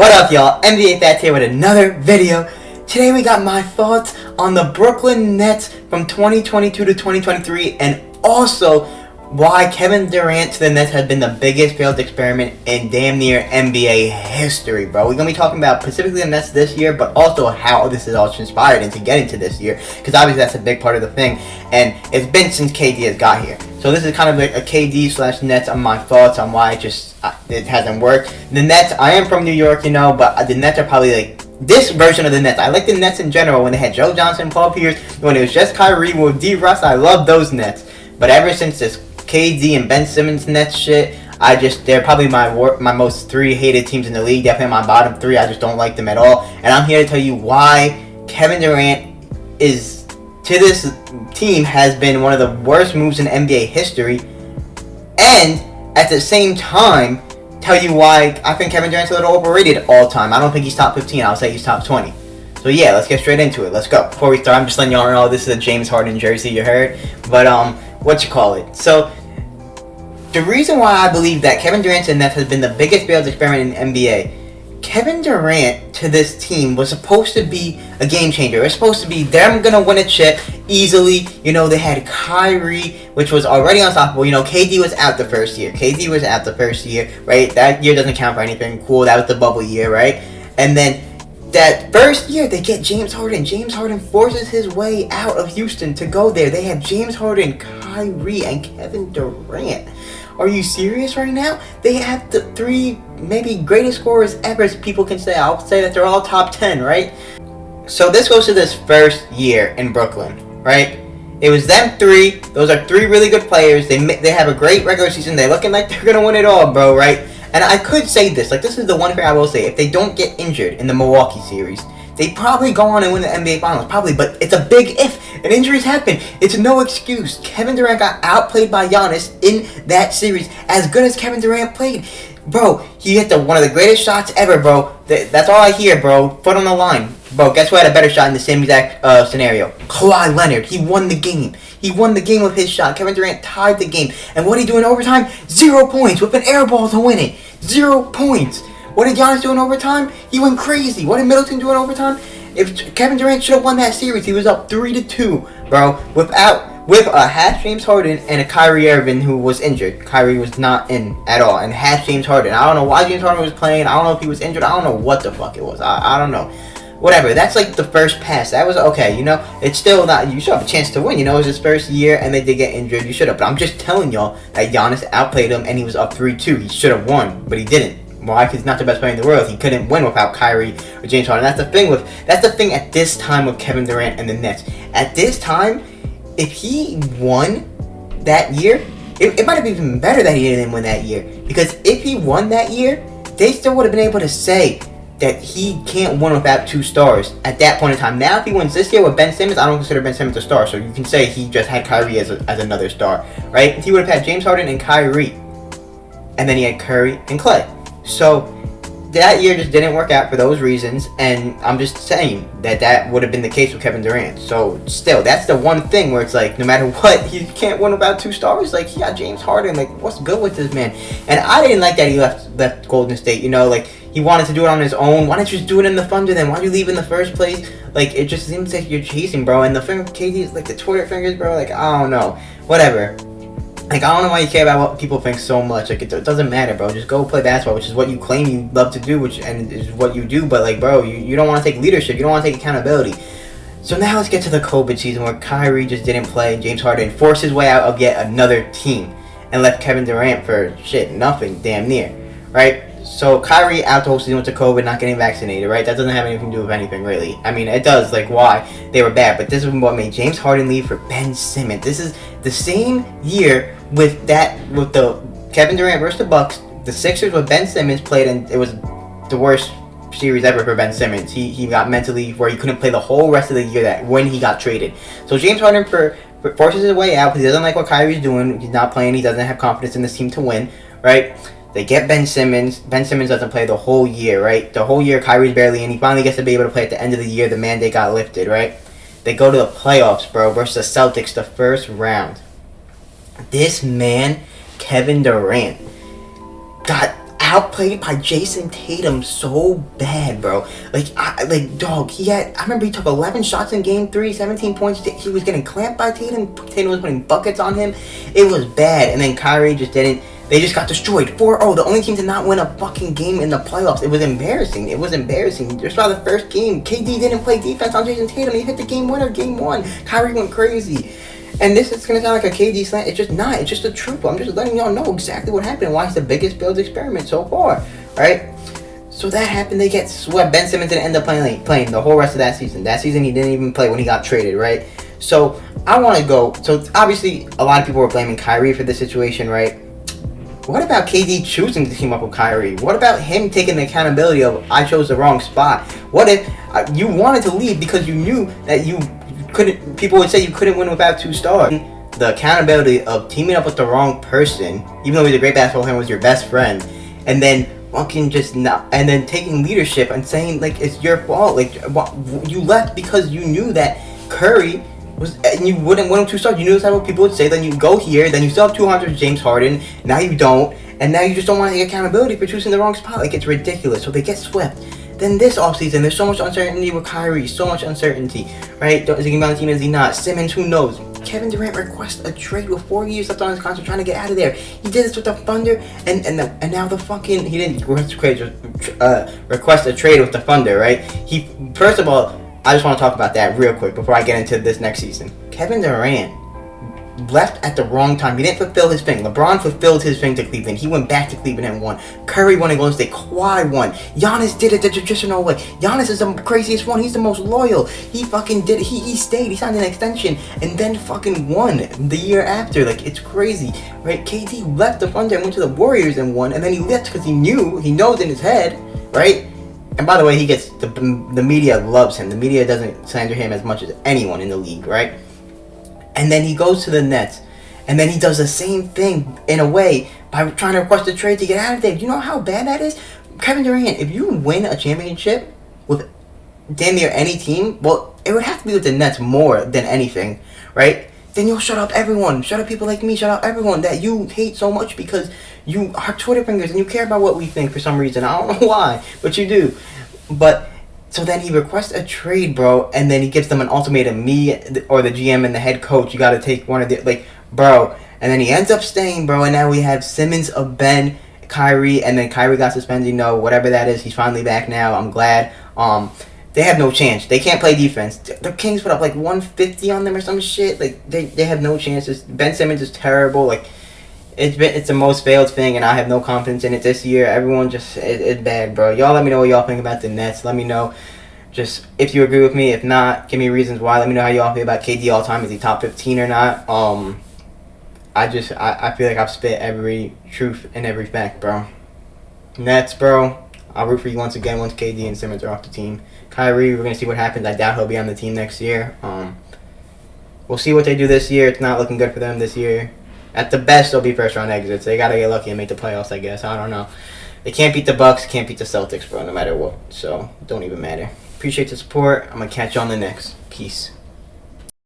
What up, y'all? NBA Fats here with another video. Today we got my thoughts on the Brooklyn Nets from 2022 to 2023, and also why Kevin Durant to the Nets has been the biggest failed experiment in damn near NBA history, bro. We're gonna be talking about specifically the Nets this year, but also how this is all transpired into getting to this year, because obviously that's a big part of the thing, and it's been since KD has got here. So this is kind of like a KD/Nets on my thoughts on why it hasn't worked. The Nets, I am from New York, you know, but the Nets are probably like this version of the Nets. I like the Nets in general when they had Joe Johnson, Paul Pierce, when it was just Kyrie with D. Russ. I love those Nets. But ever since this KD and Ben Simmons Nets shit, they're probably my most three hated teams in the league. Definitely my bottom three. I just don't like them at all. And I'm here to tell you why Kevin Durant is, to this team, has been one of the worst moves in NBA history, and at the same time tell you why I think Kevin Durant's a little overrated all time. I don't think he's top 15. I'll say he's top 20. So yeah, let's get straight into it. Let's go. Before we start, I'm just letting y'all know this is a James Harden jersey, you heard, but so the reason why I believe that Kevin Durant to the Nets has been the biggest failed experiment in NBA, Kevin Durant to this team was supposed to be a game changer. It was supposed to be them gonna win a chip easily. You know, they had Kyrie, which was already unstoppable. You know, KD was out the first year. Right? That year doesn't count for anything. Cool, that was the bubble year, right? And then that first year, they get James Harden. James Harden forces his way out of Houston to go there. They have James Harden, Kyrie, and Kevin Durant. Are you serious right now? They have the three maybe greatest scorers ever, as people can say. I'll say that they're all top 10, right? So this goes to this first year in Brooklyn, right? It was them three. Those are three really good players. They have a great regular season. They're looking like they're going to win it all, bro, right? And I could say this. Like, this is the one thing I will say. If they don't get injured in the Milwaukee series, they probably go on and win the NBA Finals. Probably, but it's a big if. And injuries happen. It's no excuse. Kevin Durant got outplayed by Giannis in that series. As good as Kevin Durant played, bro, he hit one of the greatest shots ever, bro. That's all I hear, bro. Foot on the line. Bro, guess who had a better shot in the same exact scenario? Kawhi Leonard. He won the game. He won the game with his shot. Kevin Durant tied the game. And what did he do in overtime? 0 points with an air ball to win it. 0 points. What did Giannis do in overtime? He went crazy. What did Middleton do in overtime? If Kevin Durant should have won that series, he was up 3-2, bro. With a half James Harden and a Kyrie Irving who was injured. Kyrie was not in at all, and half James Harden. I don't know why James Harden was playing. I don't know if he was injured. I don't know what the fuck it was. I don't know. Whatever. That's like the first pass. That was okay. You know, it's still not. You should have a chance to win. You know, it was his first year, and they did get injured. You should have. But I'm just telling y'all that Giannis outplayed him, and he was up 3-2. He should have won, but he didn't. Why? Because he's not the best player in the world. He couldn't win without Kyrie or James Harden. That's the thing at this time with Kevin Durant and the Nets. At this time, if he won that year, it might have been even better that he didn't win that year. Because if he won that year, they still would have been able to say that he can't win without two stars at that point in time. Now, if he wins this year with Ben Simmons, I don't consider Ben Simmons a star. So you can say he just had Kyrie as another star, right? If he would have had James Harden and Kyrie, and then he had Curry and Clay. So that year just didn't work out for those reasons, and I'm just saying that would have been the case with Kevin Durant. So still, that's the one thing where it's like, no matter what, he can't win without two stars. Like, he got James Harden. Like, what's good with this man? And I didn't like that he left Golden State. You know, like, he wanted to do it on his own. Why didn't you just do it in the Thunder then? Why'd you leave in the first place? Like, it just seems like you're chasing, bro. And the finger KD is like the Twitter fingers, bro. Like, I don't know. Whatever. Like, I don't know why you care about what people think so much. Like, it doesn't matter, bro. Just go play basketball, which is what you claim you love to do, and is what you do. But, like, bro, you don't want to take leadership. You don't want to take accountability. So now let's get to the COVID season where Kyrie just didn't play, and James Harden forced his way out of yet another team and left Kevin Durant for nothing, damn near, right? So Kyrie out the whole season with the COVID, not getting vaccinated, right? That doesn't have anything to do with anything, really. I mean, it does, like, why they were bad. But this is what made James Harden leave for Ben Simmons. This is the same year with the Kevin Durant versus the Bucks. The Sixers with Ben Simmons played, and it was the worst series ever for Ben Simmons. He got mentally where he couldn't play the whole rest of the year when he got traded. So James Harden forces his way out because he doesn't like what Kyrie's doing. He's not playing. He doesn't have confidence in this team to win, right? They get Ben Simmons. Ben Simmons doesn't play the whole year, right? The whole year, Kyrie's barely in. He finally gets to be able to play at the end of the year. The mandate got lifted, right? They go to the playoffs, bro, versus the Celtics the first round. This man, Kevin Durant, got outplayed by Jason Tatum so bad, bro. Dog, I remember he took 11 shots in game 3, 17 points. He was getting clamped by Tatum. Tatum was putting buckets on him. It was bad. And then Kyrie just didn't. They just got destroyed. 4-0. The only team to not win a fucking game in the playoffs. It was embarrassing. Just by the first game, KD didn't play defense on Jason Tatum. He hit the game winner, game 1. Kyrie went crazy. And this is going to sound like a KD slant. It's just not. It's just the truth. I'm just letting y'all know exactly what happened and why it's the biggest Bills experiment so far. Right? So that happened. They get swept. Ben Simmons didn't end up playing the whole rest of that season. That season, he didn't even play when he got traded, right? So I want to go. So obviously, a lot of people were blaming Kyrie for this situation, right? What about KD choosing to team up with Kyrie? What about him taking the accountability of, I chose the wrong spot? What if you wanted to leave because you knew that you couldn't, people would say you couldn't win without 2 stars. The accountability of teaming up with the wrong person, even though he's a great basketball player, was your best friend, and then fucking just not, and then taking leadership and saying like it's your fault, like you left because you knew that Curry was, and you wouldn't win him 2 stars. You knew that's what people would say. Then you go here, then you still have 200 James Harden. Now you don't, and now you just don't want to take accountability for choosing the wrong spot. Like, it's ridiculous. So they get swept. Then this offseason, there's so much uncertainty with Kyrie, so much uncertainty, right? Is he going to be on the team, is he not? Simmons, who knows? Kevin Durant requests a trade with 4 years left on his contract, trying to get out of there. He did this with the Thunder, and now the fucking, he didn't request a trade with the Thunder, right? First of all, I just want to talk about that real quick before I get into this next season. Kevin Durant left at the wrong time. He didn't fulfill his thing. LeBron fulfilled his thing to Cleveland. He went back to Cleveland and won. Curry won in Golden State. Kawhi won. Giannis did it the traditional way. Giannis is the craziest one. He's the most loyal. He fucking did it. He stayed. He signed an extension and then fucking won the year after. Like, it's crazy, right? KD left the Thunder and went to the Warriors and won, and then he left because he knows in his head, right? And by the way, he gets the media loves him. The media doesn't slander him as much as anyone in the league, right? And then he goes to the Nets, and then he does the same thing in a way by trying to request a trade to get out of there. Do you know how bad that is? Kevin Durant, if you win a championship with damn near any team, well, it would have to be with the Nets more than anything, right? Then you'll shut up everyone. Shut up people like me. Shut up everyone that you hate so much because you are Twitter fingers and you care about what we think for some reason. I don't know why, but you do. But so then he requests a trade, bro, and then he gives them an ultimatum. Me or the GM and the head coach, you got to take one of the, like, bro. And then he ends up staying, bro, and now we have Simmons, Ben, Kyrie, and then Kyrie got suspended, whatever that is. He's finally back now. I'm glad. They have no chance. They can't play defense. The Kings put up like 150 on them or some shit. Like, they have no chances. Ben Simmons is terrible. Like, it's the most failed thing, and I have no confidence in it this year. Everyone just, it's bad, bro. Y'all let me know what y'all think about the Nets. Let me know just if you agree with me. If not, give me reasons why. Let me know how y'all feel about KD all time. Is he top 15 or not? I feel like I've spit every truth and every fact, bro. Nets, bro. I'll root for you once again once KD and Simmons are off the team. Kyrie, we're going to see what happens. I doubt he'll be on the team next year. We'll see what they do this year. It's not looking good for them this year. At the best, they'll be first-round exits. They got to get lucky and make the playoffs, I guess. I don't know. They can't beat the Bucks, can't beat the Celtics, bro, no matter what. So, don't even matter. Appreciate the support. I'm going to catch you on the next. Peace.